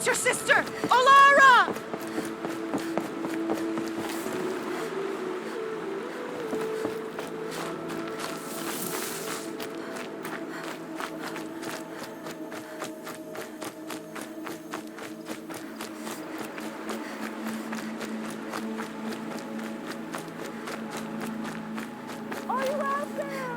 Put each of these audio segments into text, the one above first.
It's your sister, Alara! Are you out there?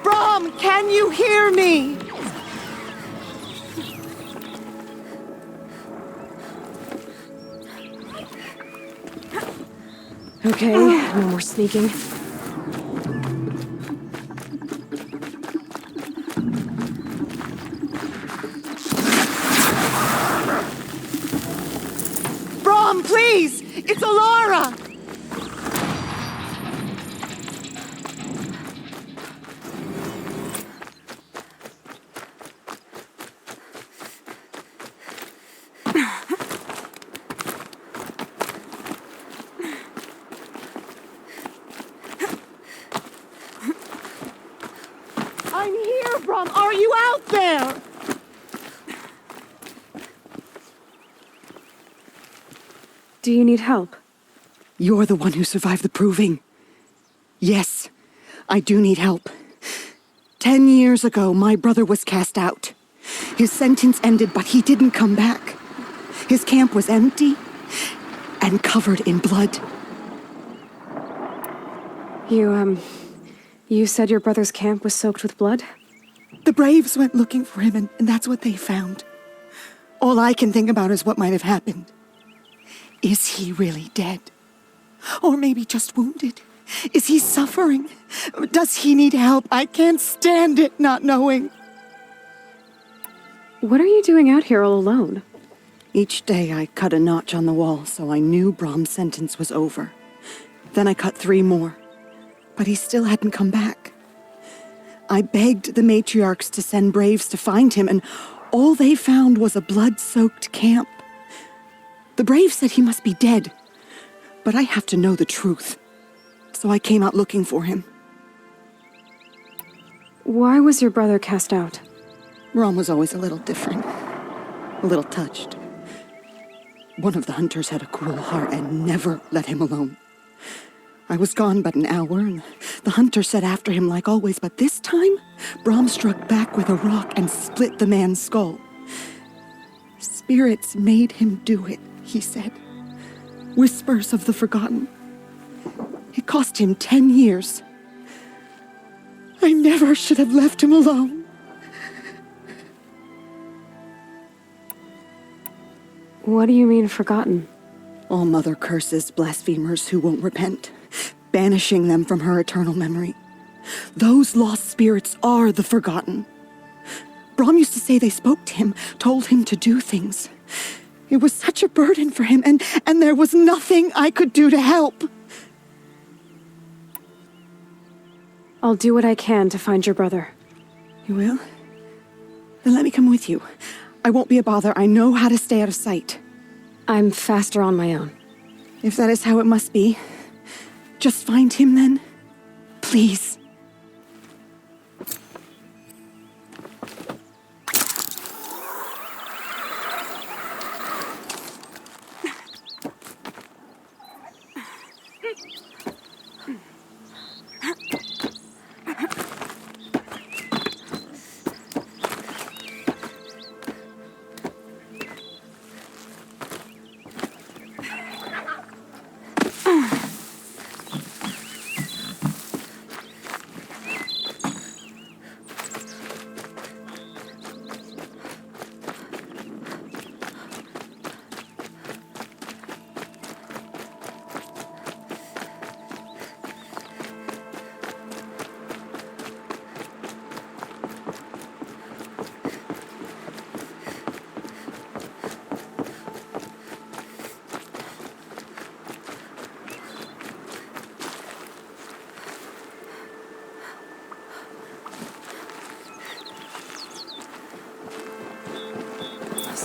Brom, can you hear me? Okay, no more sneaking. Brom, please! It's Alara! I'm here, Brom! Are you out there? Do you need help? You're the one who survived the proving. Yes, I do need help. 10 years ago, my brother was cast out. His sentence ended, but he didn't come back. His camp was empty and covered in blood. You said your brother's camp was soaked with blood? The Braves went looking for him, and that's what they found. All I can think about is what might have happened. Is he really dead? Or maybe just wounded? Is he suffering? Does he need help? I can't stand it not knowing. What are you doing out here all alone? Each day I cut a notch on the wall so I knew Brom's sentence was over. Then I cut 3 more. But he still hadn't come back. I begged the matriarchs to send Braves to find him, and all they found was a blood-soaked camp. The Braves said he must be dead, but I have to know the truth. So I came out looking for him. Why was your brother cast out? Brom was always a little different, a little touched. One of the hunters had a cruel heart and never let him alone. I was gone but an hour, and the hunter set after him like always, but this time, Brom struck back with a rock and split the man's skull. Spirits made him do it, he said. Whispers of the forgotten. It cost him 10 years. I never should have left him alone. What do you mean, forgotten? All Mother curses blasphemers who won't repent, banishing them from her eternal memory. Those lost spirits are the forgotten. Brom used to say they spoke to him, told him to do things. It was such a burden for him, and there was nothing I could do to help. I'll do what I can to find your brother. You will? Then let me come with you. I won't be a bother. I know how to stay out of sight. I'm faster on my own. If that is how it must be, just find him then. Please.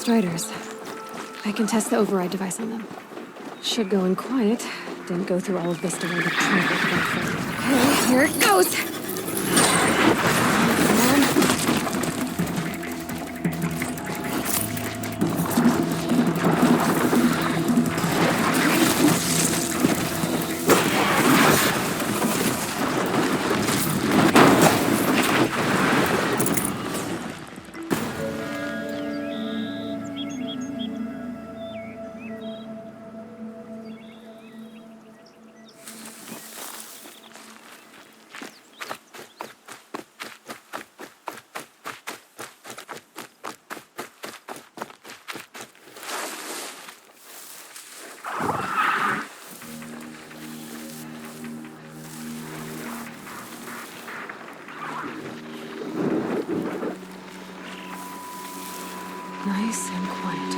Striders. I can test the override device on them. Should go in quiet. Didn't go through all of this to learn the traffic benefit. Okay, here it goes! Nice and quiet.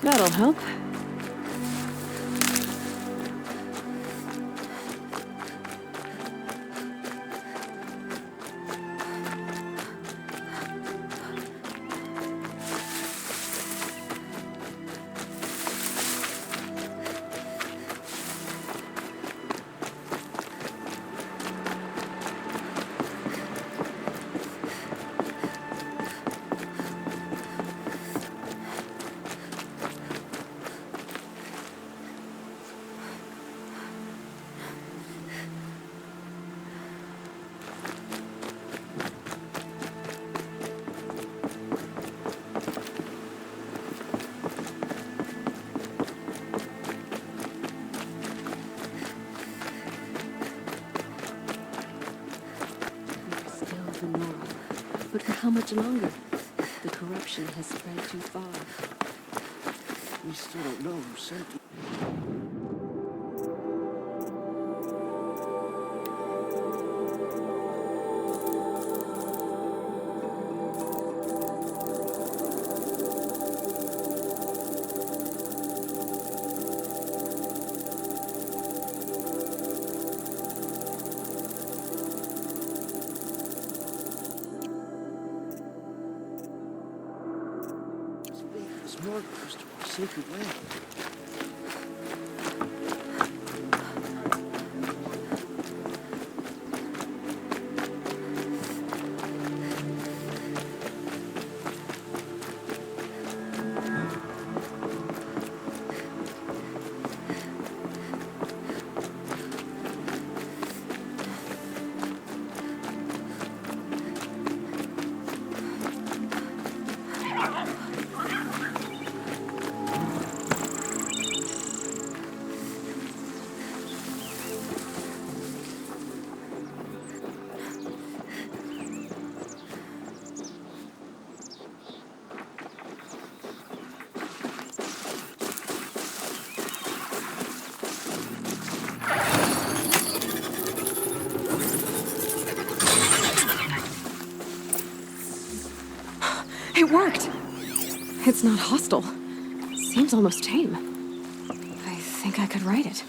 That'll help. But for how much longer? The corruption has spread too far. We still don't know who sent you. It's more close to our sacred land. It worked! It's not hostile. Seems almost tame. I think I could ride it.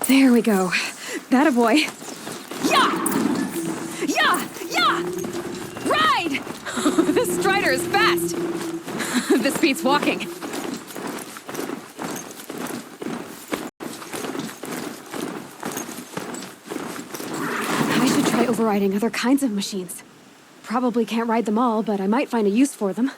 There we go. That a boy. Yeah! Yeah! Yeah! Ride! This strider is fast! This beats walking. I should try overriding other kinds of machines. Probably can't ride them all, but I might find a use for them.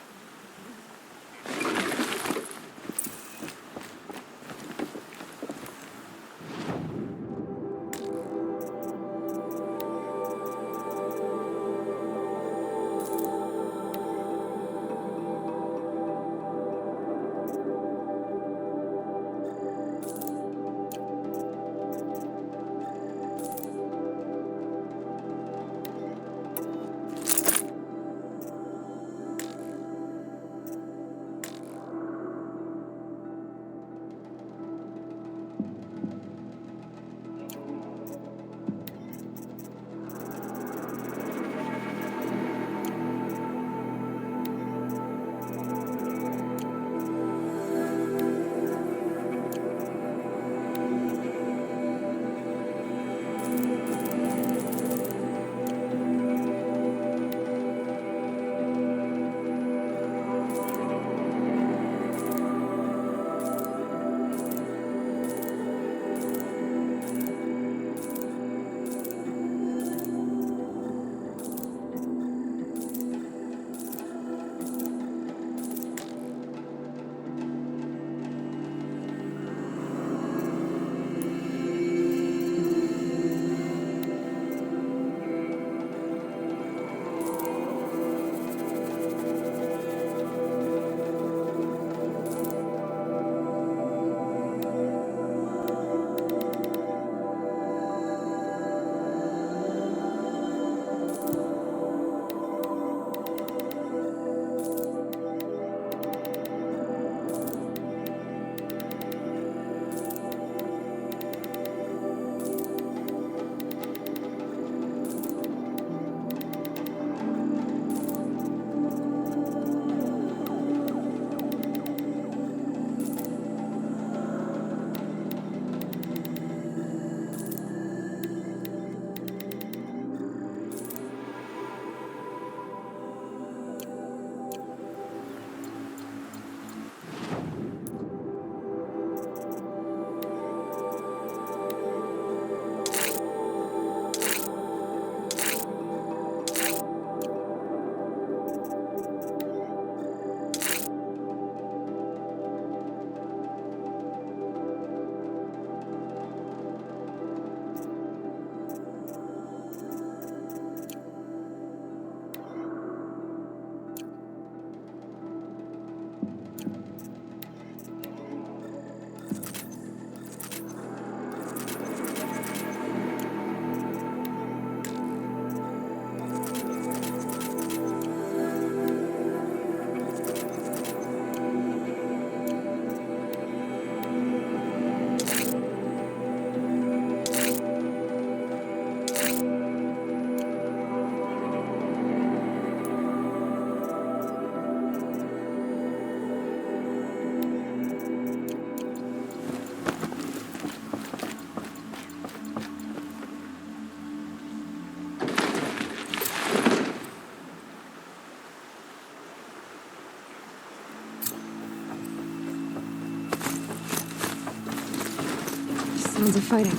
Sounds of fighting.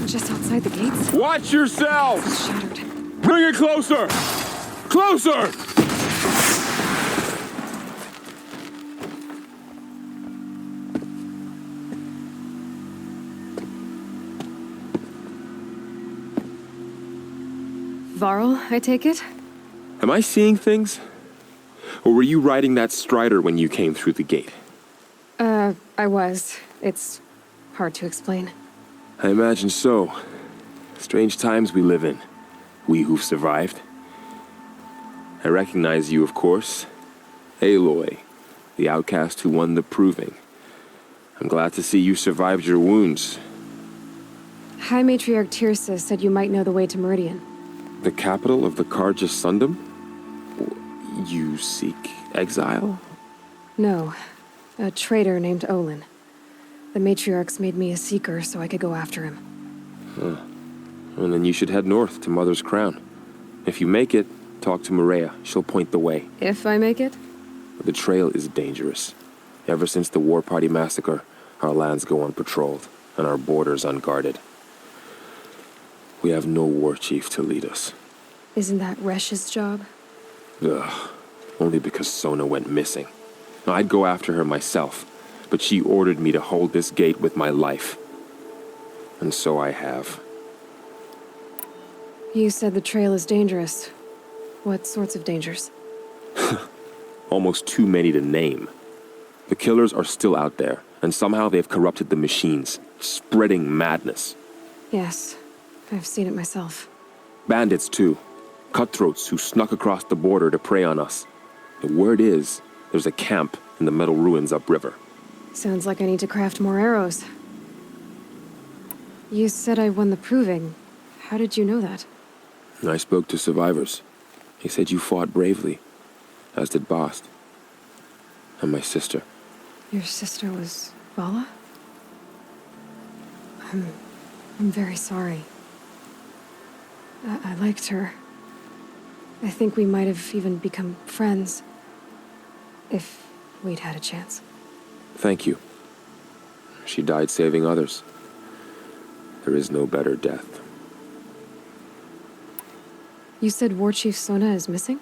Just outside the gates. Watch yourself! It's shattered. Bring it closer! Closer! Varl, I take it? Am I seeing things? Or were you riding that strider when you came through the gate? I was. It's hard to explain. I imagine so. Strange times we live in. We who've survived. I recognize you, of course. Aloy, the outcast who won the proving. I'm glad to see you survived your wounds. High Matriarch Tirsa said you might know the way to Meridian. The capital of the Carja Sundom? You seek exile? No, a traitor named Olin. The matriarchs made me a seeker so I could go after him. And then you should head north to Mother's Crown. If you make it, talk to Maria. She'll point the way. If I make it? The trail is dangerous. Ever since the War Party massacre, our lands go unpatrolled, and our borders unguarded. We have no war chief to lead us. Isn't that Resh's job? Ugh. Only because Sona went missing. I'd go after her myself, but she ordered me to hold this gate with my life. And so I have. You said the trail is dangerous. What sorts of dangers? Almost too many to name. The killers are still out there, and somehow they've corrupted the machines, spreading madness. Yes, I've seen it myself. Bandits, too. Cutthroats who snuck across the border to prey on us. The word is, there's a camp in the metal ruins upriver. Sounds like I need to craft more arrows. You said I won the proving. How did you know that? I spoke to survivors. He said you fought bravely, as did Bast. And my sister. Your sister was Vala? I'm very sorry. I liked her. I think we might have even become friends. If we'd had a chance. Thank you. She died saving others. There is no better death. You said War Chief Sona is missing?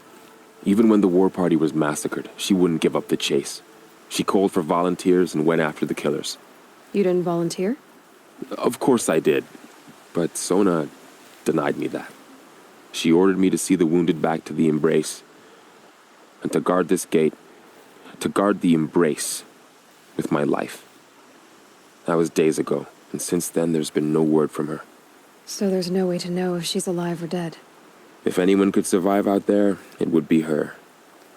Even when the war party was massacred, she wouldn't give up the chase. She called for volunteers and went after the killers. You didn't volunteer? Of course I did, but Sona denied me that. She ordered me to see the wounded back to the Embrace, and to guard this gate, to guard the Embrace with my life. That was days ago, and since then there's been no word from her. So there's no way to know if she's alive or dead. If anyone could survive out there, it would be her.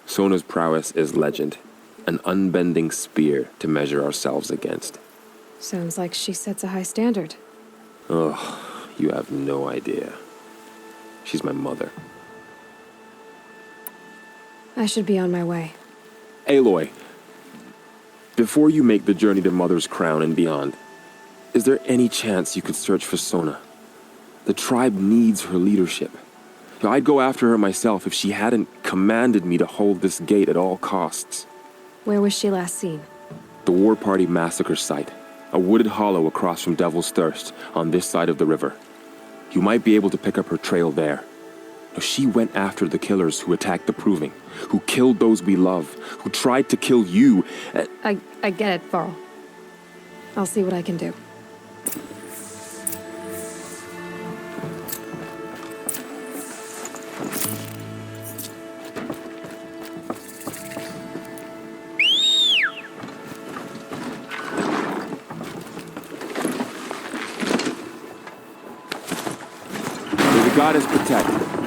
Sona's prowess is legend, an unbending spear to measure ourselves against. Sounds like she sets a high standard. Oh, you have no idea. She's my mother. I should be on my way. Aloy, before you make the journey to Mother's Crown and beyond, is there any chance you could search for Sona? The tribe needs her leadership. I'd go after her myself if she hadn't commanded me to hold this gate at all costs. Where was she last seen? The War Party massacre site, a wooded hollow across from Devil's Thirst on this side of the river. You might be able to pick up her trail there. She went after the killers who attacked the Proving, who killed those we love, who tried to kill you. I get it, Varl. I'll see what I can do. May the goddess protect.